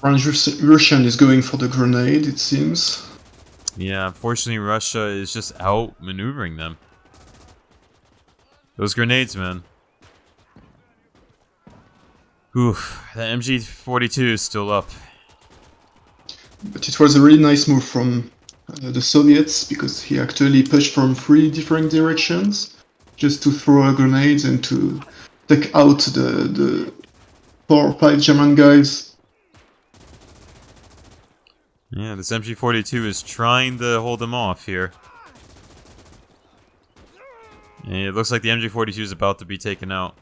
Russian is going for the grenade, it seems. Yeah, unfortunately Russia is just outmaneuvering them. Those grenades, man. Oof, the MG42 is still up. But it was a really nice move from the Soviets, because he actually pushed from 3 different directions just to throw a grenade and to take out the 4 or 5 German guys. Yeah, this MG42 is trying to hold them off here. And it looks like the MG42 is about to be taken out.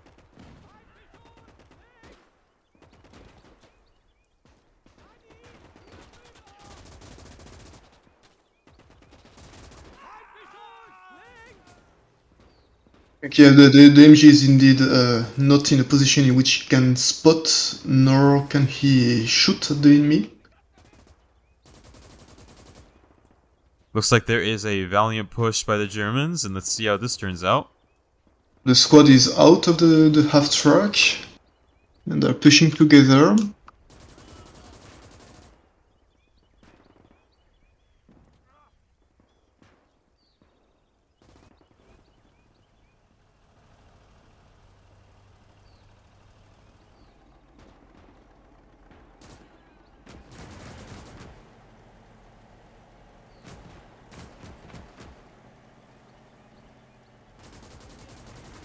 Yeah, the MG is indeed not in a position in which he can spot, nor can he shoot at the enemy. Looks like there is a valiant push by the Germans, and let's see how this turns out. The squad is out of the half-track, and they're pushing together.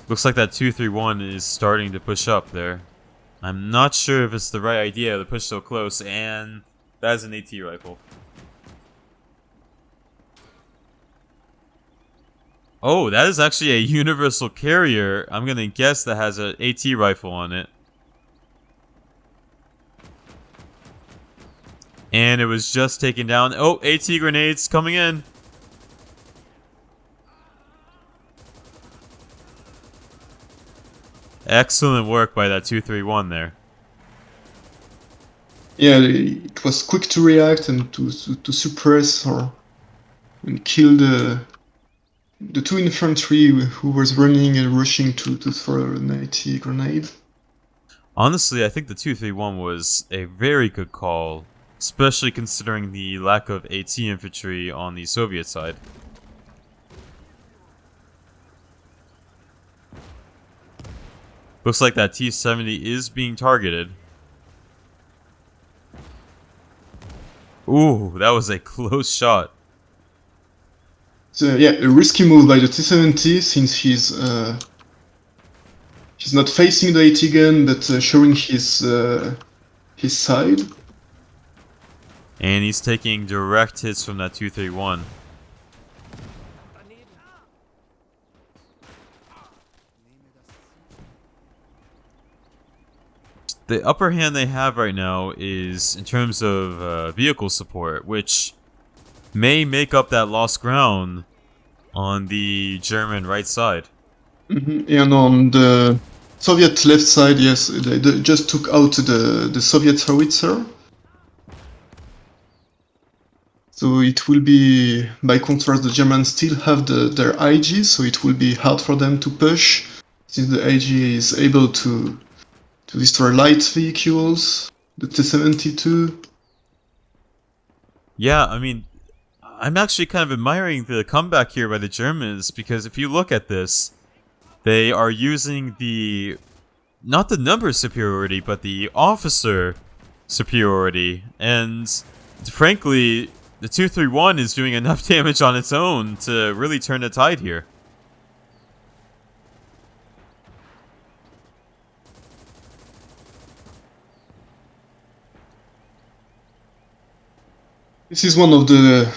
Looks like that 231 is starting to push up there. I'm not sure if it's the right idea to push so close, and that is an AT rifle. Oh, that is actually a universal carrier. I'm gonna guess that has an AT rifle on it. And it was just taken down. Oh, AT grenades coming in. Excellent work by that 231 there. Yeah, it was quick to react and to suppress and kill the 2 infantry who was running and rushing to throw an AT grenade. Honestly, I think the 231 was a very good call, especially considering the lack of AT infantry on the Soviet side. Looks like that T-70 is being targeted. Ooh, that was a close shot. So yeah, a risky move by the T-70, since he's not facing the AT gun, but showing his side. And he's taking direct hits from that 231. The upper hand they have right now is in terms of vehicle support, which may make up that lost ground on the German right side. And on the Soviet left side, yes, they just took out the Soviet howitzer. So it will be, by contrast, the Germans still have their IG, so it will be hard for them to push, since the IG is able to destroy light vehicles, the T-72. Yeah, I mean, I'm actually kind of admiring the comeback here by the Germans, because if you look at this, they are using not the number superiority, but the officer superiority, and frankly, the 231 is doing enough damage on its own to really turn the tide here. This is one of the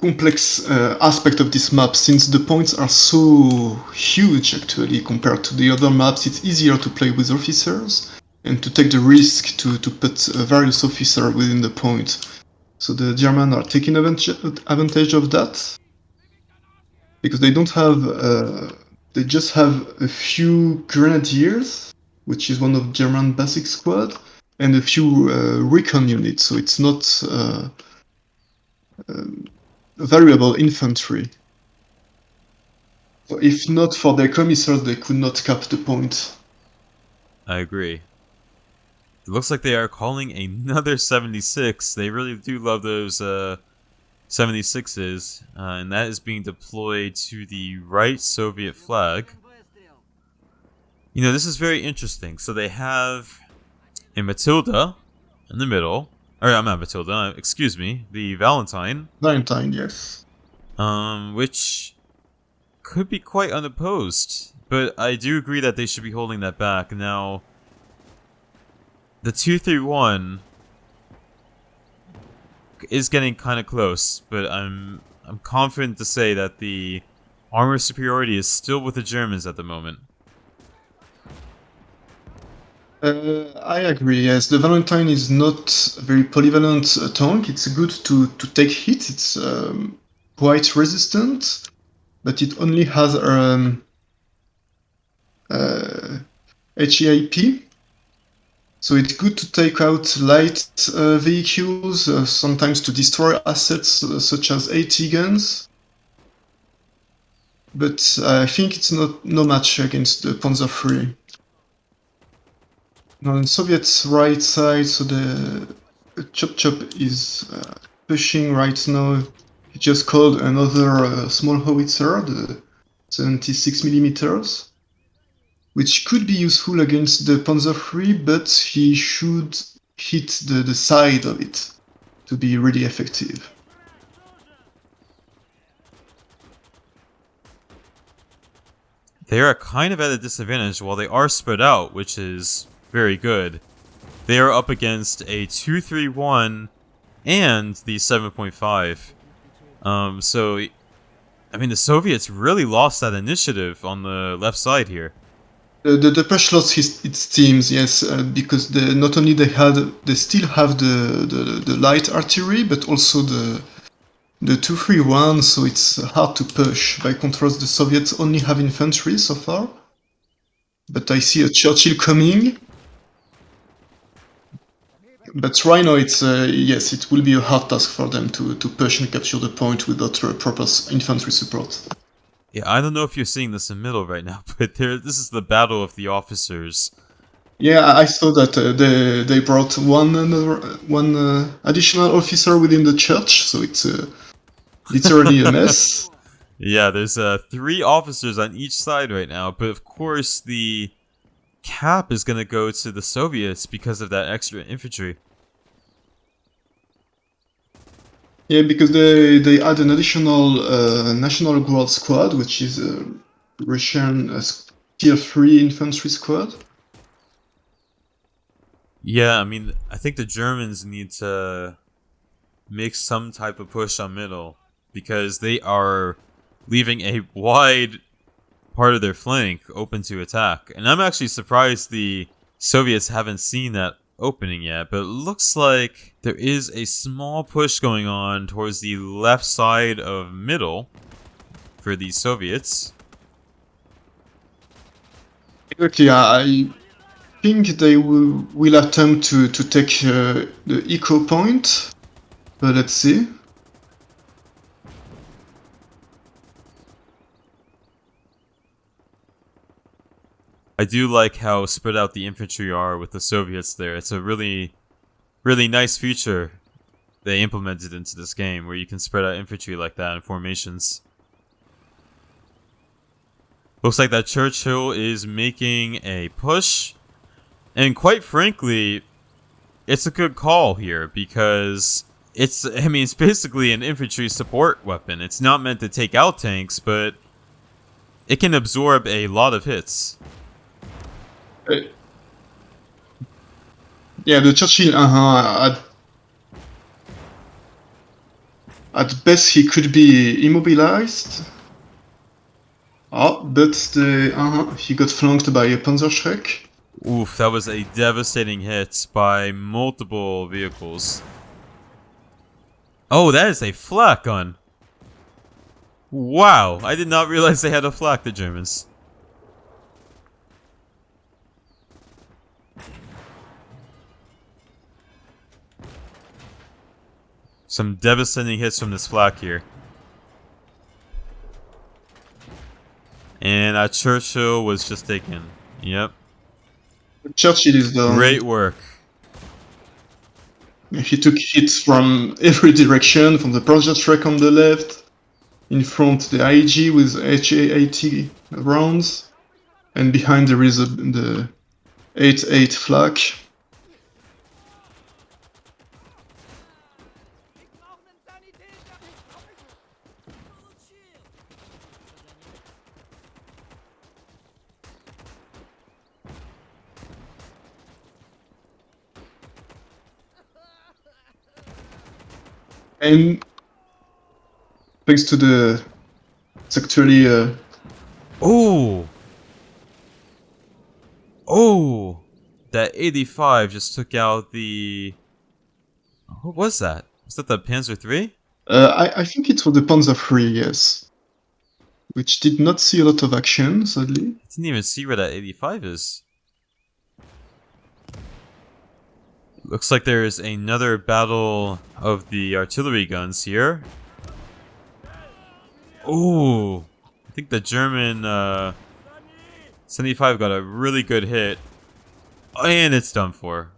complex aspect of this map, since the points are so huge actually compared to the other maps. It's easier to play with officers and to take the risk to put various officers within the point. So the Germans are taking advantage of that, because they don't have they just have a few grenadiers, which is one of German basic squad, and a few recon units, so it's not variable infantry. So if not for their commissars, they could not cap the point. I agree. It looks like they are calling another 76. They really do love those 76s, and that is being deployed to the right Soviet flag. You know, this is very interesting. So they have a Matilda in the middle. Or, I'm not Matilda, excuse me, the Valentine. Valentine, yes. Which could be quite unopposed. But I do agree that they should be holding that back. Now, the 231 is getting kind of close, but I'm confident to say that the armor superiority is still with the Germans at the moment. I agree, yes. The Valentine is not a very polyvalent tank. It's good to take hits. It's quite resistant, but it only has HEIP. So it's good to take out light vehicles, sometimes to destroy assets such as AT guns. But I think it's no match against the Panzer III. Now on Soviet's right side, so the Chop is pushing right now. He just called another small howitzer, the 76 millimeters, which could be useful against the Panzer III, but he should hit the side of it to be really effective. They are kind of at a disadvantage while they are spread out, which is very good. They are up against a 231 and the 7.5. So, I mean, the Soviets really lost that initiative on the left side here. The Prussians lost its teams, yes, because not only they still have the light artillery, but also the 231, so it's hard to push. By contrast, the Soviets only have infantry so far. But I see a Churchill coming. But right now, yes, it will be a hard task for them to push and capture the point without proper infantry support. Yeah, I don't know if you're seeing this in the middle right now, but this is the battle of the officers. Yeah, I saw that they brought one additional officer within the church, so it's literally a mess. Yeah, there's 3 officers on each side right now, but of course the cap is going to go to the Soviets because of that extra infantry. Yeah, because they add an additional National Guard squad, which is a Russian Tier 3 infantry squad. Yeah, I mean, I think the Germans need to make some type of push on middle because they are leaving a wide part of their flank open to attack. And I'm actually surprised the Soviets haven't seen that opening yet, but it looks like there is a small push going on towards the left side of middle for the Soviets. Exactly, I think they will attempt to take the eco point, but let's see. I do like how spread out the infantry are with the Soviets there. It's a really, really nice feature they implemented into this game where you can spread out infantry like that in formations. Looks like that Churchill is making a push. And quite frankly, it's a good call here because it's basically an infantry support weapon. It's not meant to take out tanks, but it can absorb a lot of hits. Yeah, the Churchill, at best he could be immobilized. Oh, but he got flanked by a Panzerschreck. Oof, that was a devastating hit by multiple vehicles. Oh, that is a flak gun. Wow, I did not realize they had a flak, the Germans. Some devastating hits from this flak here. And Churchill was just taken. Yep. Churchill is down. Great work. He took hits from every direction, from the Persia track on the left, in front the IG with HA-80 rounds, and behind there is the 8-8 flak. And thanks to the... It's actually... Oh! Oh! That 85 just took out the... What was that? Was that the Panzer III? I think it was the Panzer III, yes. Which did not see a lot of action, sadly. I didn't even see where that 85 is. Looks like there is another battle of the artillery guns here. Ooh! I think the German 75 got a really good hit. And it's done for.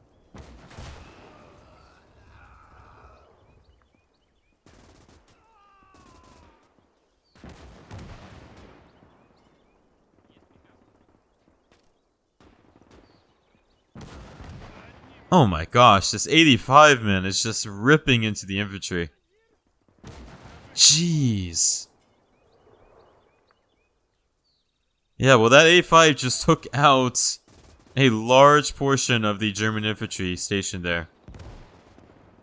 Oh my gosh, this 85 man is just ripping into the infantry. Jeez. Yeah, well that 85 just took out a large portion of the German infantry stationed there.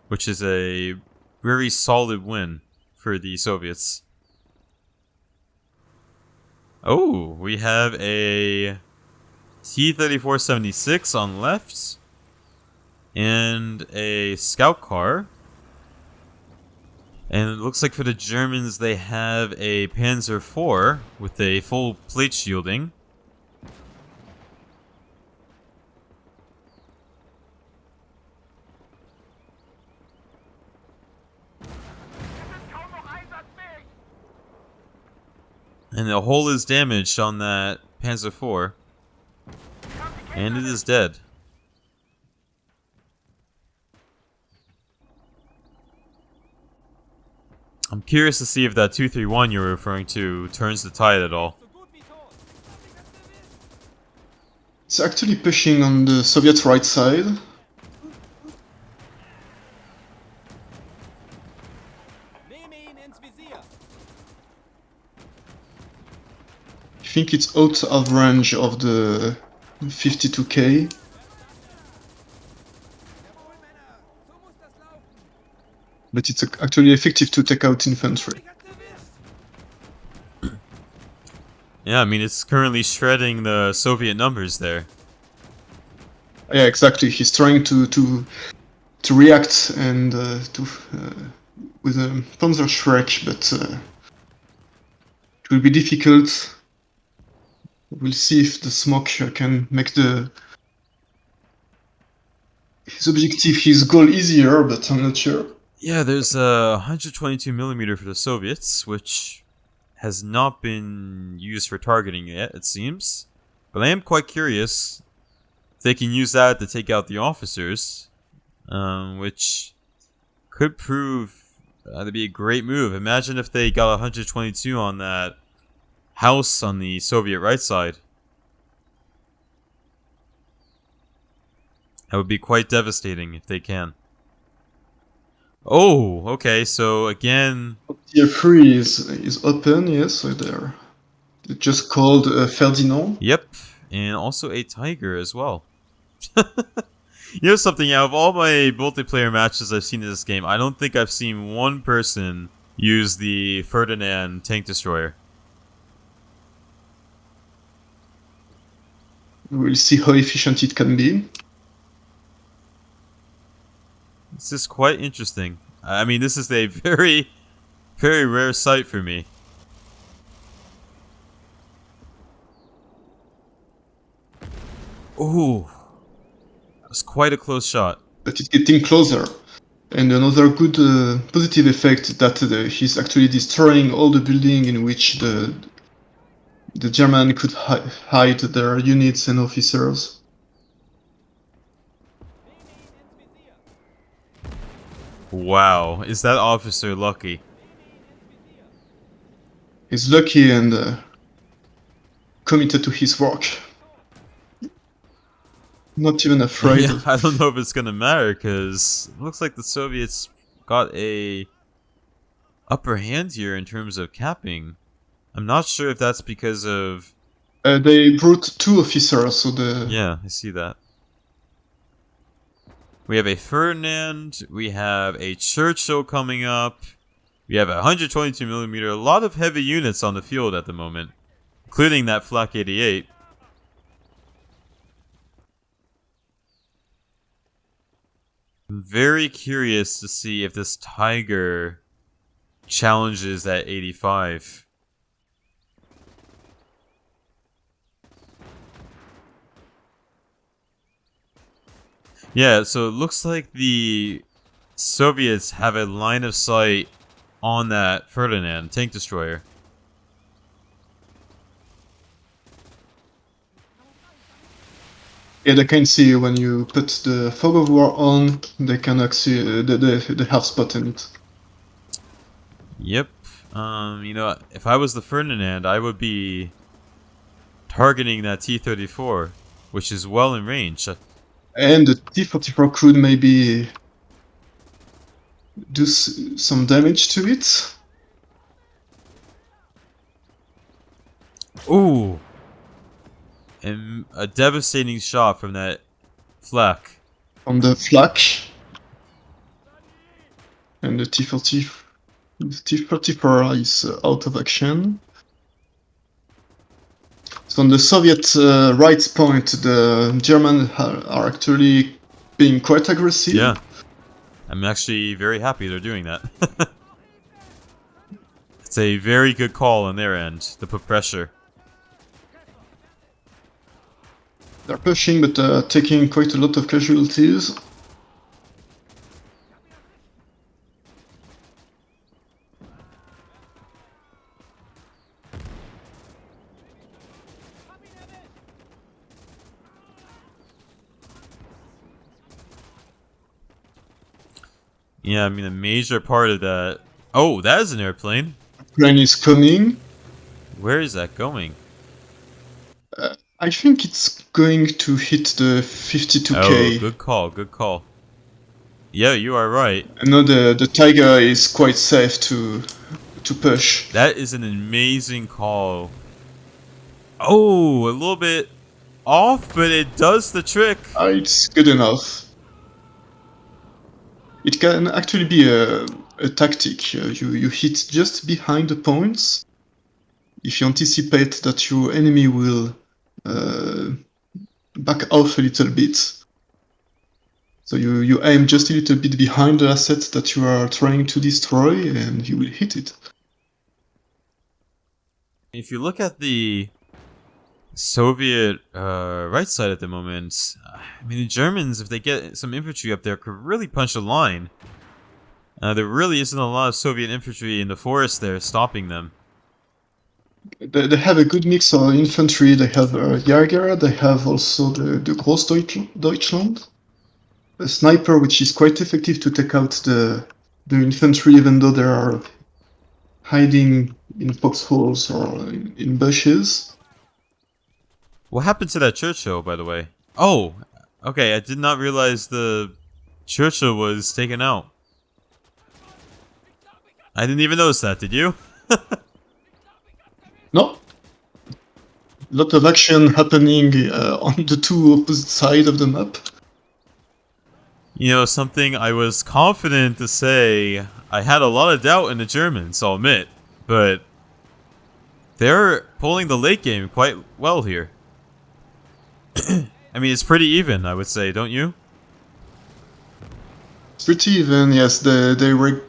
Which is a very solid win for the Soviets. Oh, we have a T-34-76 on left. And a scout car. And it looks like for the Germans they have a Panzer IV with a full plate shielding. And the hull is damaged on that Panzer IV. And it is dead. I'm curious to see if that 231 you're referring to turns the tide at all. It's actually pushing on the Soviet right side. I think it's out of range of the 52K. But it's actually effective to take out infantry. Yeah, I mean, it's currently shredding the Soviet numbers there. Yeah, exactly. He's trying to react and with a Panzerschreck, but it will be difficult. We'll see if the smoke can make his objective, his goal easier, but I'm not sure. Yeah, there's a 122mm for the Soviets, which has not been used for targeting yet, it seems. But I am quite curious if they can use that to take out the officers, which could prove to be a great move. Imagine if they got 122 on that house on the Soviet right side. That would be quite devastating if they can. Oh, okay, so again... Tier 3 is open, yes, right there. It just called Ferdinand. Yep, and also a Tiger as well. You know something, out of all my multiplayer matches I've seen in this game, I don't think I've seen one person use the Ferdinand tank destroyer. We'll see how efficient it can be. This is quite interesting. I mean, this is a very, very rare sight for me. Ooh. That was quite a close shot. But it's getting closer. And another good positive effect that he's actually destroying all the building in which the German could hide their units and officers. Wow, is that officer lucky? He's lucky and committed to his work. Not even afraid Yeah, of... I don't know if it's gonna matter, because it looks like the Soviets got a upper hand here in terms of capping. I'm not sure if that's because of... they brought 2 officers, so the... Yeah, I see that. We have a Ferdinand, we have a Churchill coming up, we have a 122mm, a lot of heavy units on the field at the moment, including that Flak 88. I'm very curious to see if this Tiger challenges that 85. Yeah, so it looks like the Soviets have a line of sight on that Ferdinand tank destroyer. Yeah, they can see when you put the fog of war on, they can actually... they have spotted it. Yep. You know, if I was the Ferdinand, I would be targeting that T-34, which is well in range. And the T-44 could maybe do some damage to it. Ooh! And a devastating shot from that Flak. On the flak. And the T-34 is out of action. So on the Soviet right point, the Germans are actually being quite aggressive. Yeah. I'm actually very happy they're doing that. It's a very good call on their end to put pressure. They're pushing, but taking quite a lot of casualties. Yeah, I mean, a major part of that... Oh, that is an airplane. Plane is coming. Where is that going? I think it's going to hit the 52k. Oh, good call, good call. Yeah, you are right. I know the Tiger is quite safe to push. That is an amazing call. Oh, a little bit off, but it does the trick. It's good enough. It can actually be a tactic. You hit just behind the points. If you anticipate that your enemy will back off a little bit. So you aim just a little bit behind the asset that you are trying to destroy and you will hit it. If you look at the Soviet right side at the moment, I mean, the Germans, if they get some infantry up there, could really punch a line. There really isn't a lot of Soviet infantry in the forest there stopping them. They have a good mix of infantry. They have Jäger, they have also the Großdeutschland. A sniper which is quite effective to take out the infantry even though they are hiding in foxholes or in bushes. What happened to that Churchill, by the way? Oh, okay, I did not realize the Churchill was taken out. I didn't even notice that, did you? No. A lot of action happening on the two opposite sides of the map. You know, something I was confident to say, I had a lot of doubt in the Germans, I'll admit, but they're pulling the late game quite well here. I mean, it's pretty even, I would say, don't you? It's pretty even, yes. They were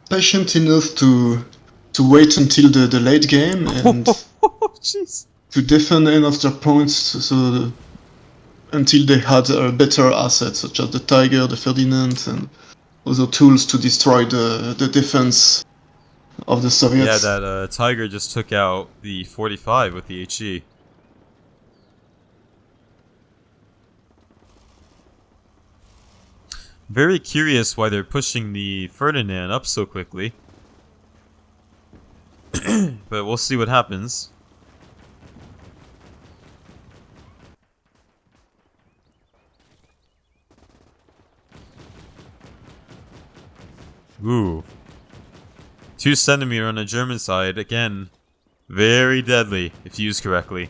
patient enough to wait until the late game and Jeez. to defend end of their points so until they had better assets such as the Tiger, the Ferdinand, and other tools to destroy the defense of the Soviets. Yeah, that Tiger just took out the 45 with the HE. Very curious why they're pushing the Ferdinand up so quickly. But we'll see what happens. Ooh. 2 centimeter on the German side. Again, very deadly if used correctly.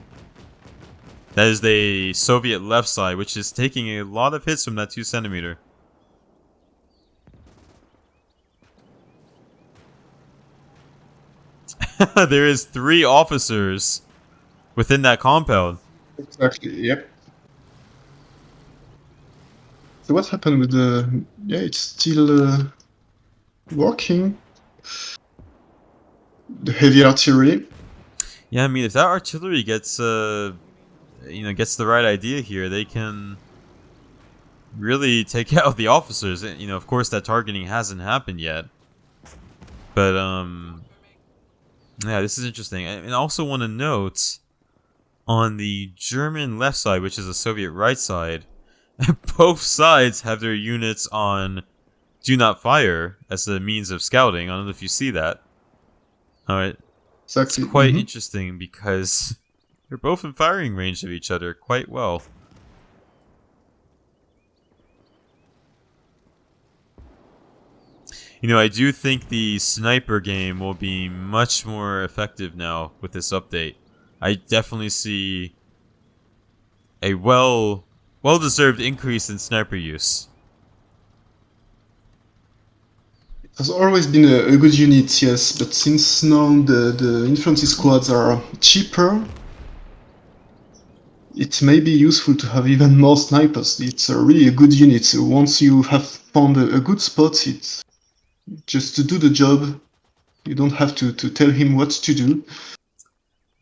That is the Soviet left side, which is taking a lot of hits from that 2 centimeter. There is 3 officers within that compound. Exactly, yep. So what happened with the... Yeah, it's still working. The heavy artillery. Yeah, I mean, if that artillery gets, gets the right idea here, they can really take out the officers. You know, of course, that targeting hasn't happened yet. But, yeah, this is interesting. And I also want to note, on the German left side, which is the Soviet right side, both sides have their units on do not fire as a means of scouting. I don't know if you see that. Alright. Exactly. It's quite interesting because they're both in firing range of each other quite well. You know, I do think the sniper game will be much more effective now with this update. I definitely see a well-deserved increase in sniper use. It has always been a good unit, yes, but since now the infantry squads are cheaper, it may be useful to have even more snipers. It's really a good unit. So once you have found a good spot, it's just to do the job. You don't have to tell him what to do.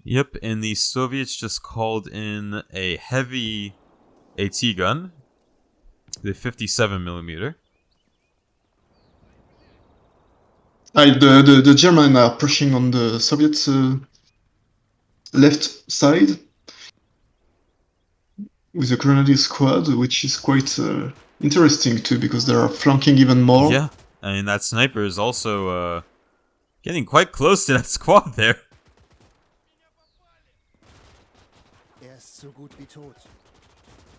Yep, and the Soviets just called in a heavy AT gun, the 57mm. The Germans are pushing on the Soviet left side with a grenadier squad, which is quite interesting too, because they are flanking even more. Yeah, I mean, that sniper is also getting quite close to that squad there.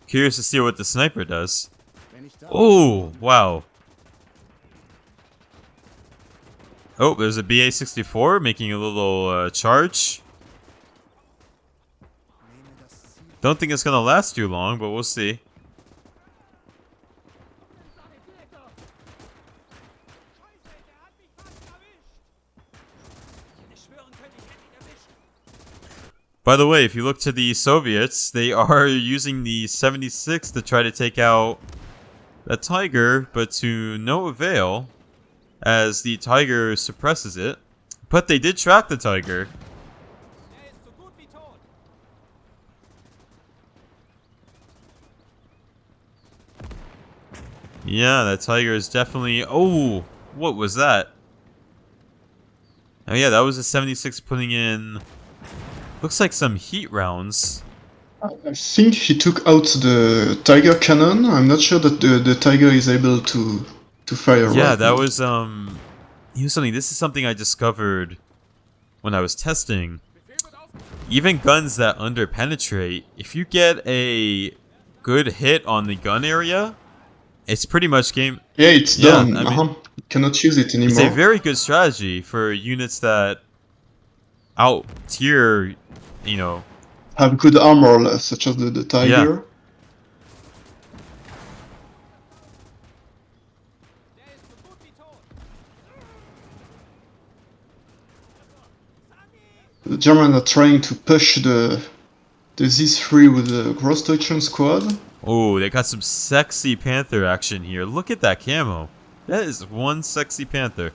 Curious to see what the sniper does. Oh, wow. Oh, there's a BA-64 making a little charge. Don't think it's gonna last too long, but we'll see. By the way, if you look to the Soviets, they are using the 76 to try to take out the Tiger, but to no avail, as the Tiger suppresses it. But they did track the Tiger. Yeah, that Tiger is definitely... Oh, what was that? Oh yeah, that was a 76 putting in... Looks like some heat rounds. I think he took out the Tiger cannon. I'm not sure that the Tiger is able to fire. Yeah, right that now. was here's something. This is something I discovered when I was testing. Even guns that underpenetrate, if you get a good hit on the gun area, it's pretty much game. Yeah, it's Yeah, done. I mean, You cannot use it anymore. it's a very good strategy for units that out tier, you know. Have good armor, such as the Tiger. Yeah. The Germans are trying to push the Z3 with the Großdeutschen squad. Oh, they got some sexy Panther action here. Look at that camo. That is one sexy Panther.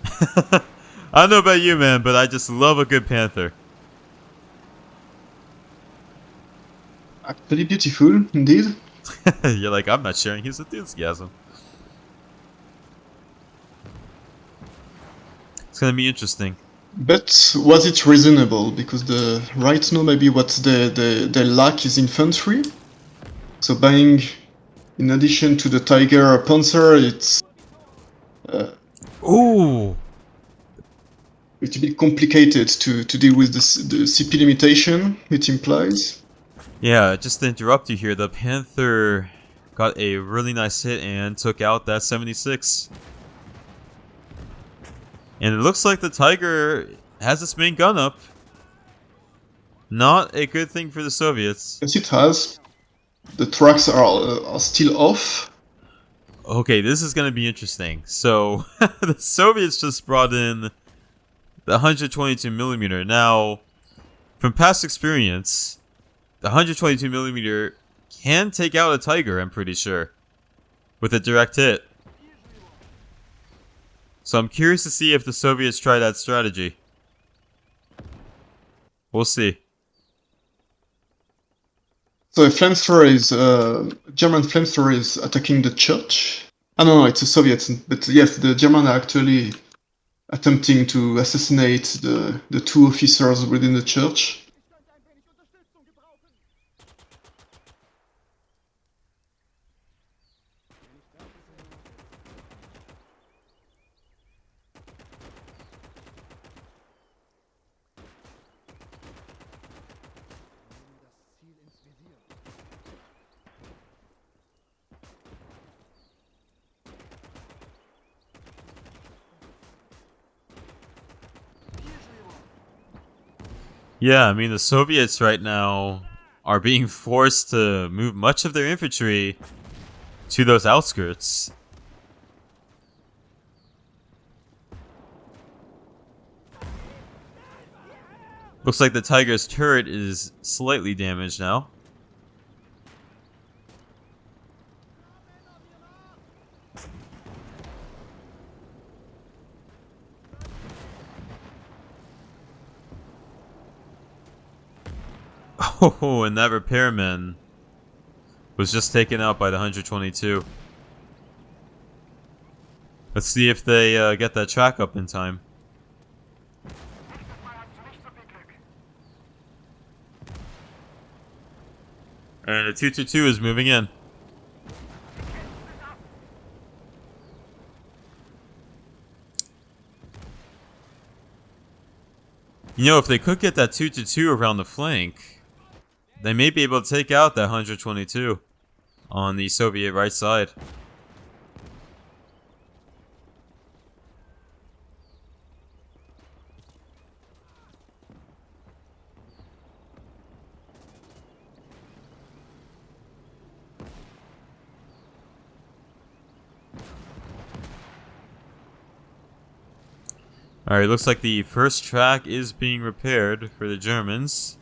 I don't know about you, man, but I just love a good Panther. Actually beautiful, indeed. You're like, I'm not sharing his enthusiasm. It's gonna be interesting. But was it reasonable? Because right now maybe what they lack is infantry. So buying, in addition to the Tiger Panzer, it's Ooh! it's a bit complicated to deal with the CP limitation it implies. Yeah, just to interrupt you here, the Panther got a really nice hit and took out that 76. And it looks like the Tiger has its main gun up. Not a good thing for the Soviets. Yes, it has. The tracks are still off. Okay, this is going to be interesting. So, the Soviets just brought in the 122mm. Now, from past experience, the 122mm can take out a Tiger, I'm pretty sure, with a direct hit. So I'm curious to see if the Soviets try that strategy. We'll see. So a flamethrower is German flamethrower is attacking the church. Ah no, it's the Soviets, but yes, the German are actually attempting to assassinate the two officers within the church. Yeah, I mean, the Soviets right now are being forced to move much of their infantry to those outskirts. Looks like the Tiger's turret is slightly damaged now. Oh, and that repairman was just taken out by the 122. Let's see if they get that track up in time. And the 222 is moving in. You know, if they could get that 222 around the flank, they may be able to take out that 122 on the Soviet right side. Alright, looks like the first track is being repaired for the Germans.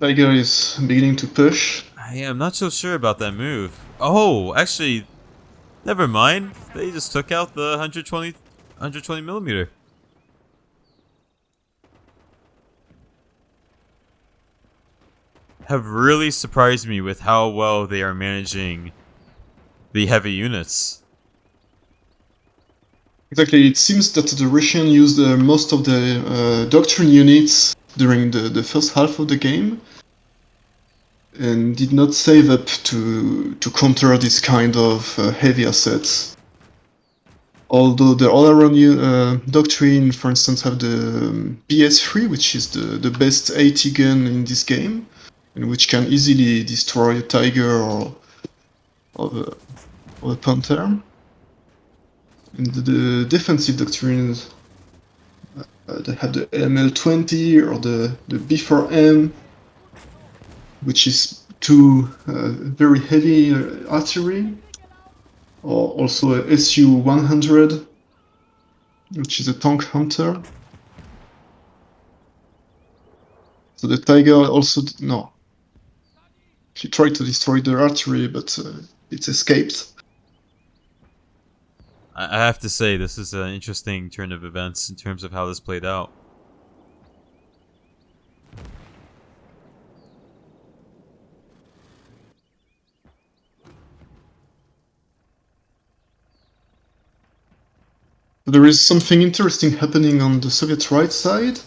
Tiger is beginning to push. I am not so sure about that move. Oh, actually, never mind. They just took out the 120mm. Have really surprised me with how well they are managing the heavy units. Exactly, it seems that the Russians used most of the doctrine units during the first half of the game and did not save up to counter this kind of heavy assets. Although the all-around doctrine, for instance, have the BS3, which is the best AT gun in this game, and which can easily destroy a Tiger or a Panther. And the defensive doctrines, they have the ML20 or the B4M, which is two very heavy artillery, or also a SU-100, which is a tank hunter. So the Tiger also no. He tried to destroy the artillery, but it escaped. I have to say, this is an interesting turn of events in terms of how this played out. There is something interesting happening on the Soviet right side.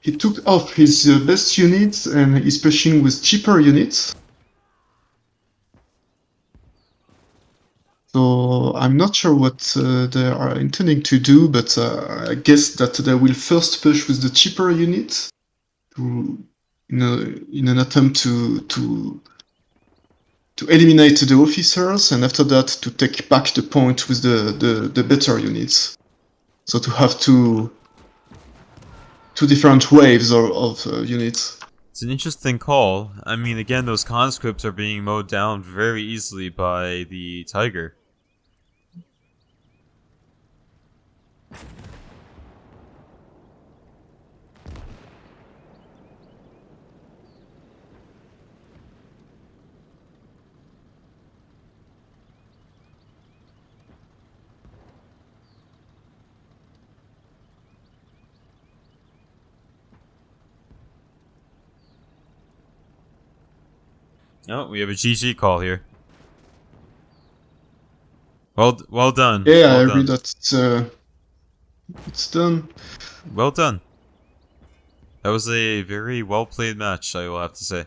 he took off his best units and is pushing with cheaper units. So I'm not sure what they are intending to do, but I guess that they will first push with the cheaper units in an attempt to eliminate the officers, and after that to take back the point with the better units. So to have two different waves of units. It's an interesting call. I mean, again, those conscripts are being mowed down very easily by the Tiger. Oh, we have a GG call here. Well done. Yeah, well I done. read that it's done. Well done. That was a very well played match, I will have to say.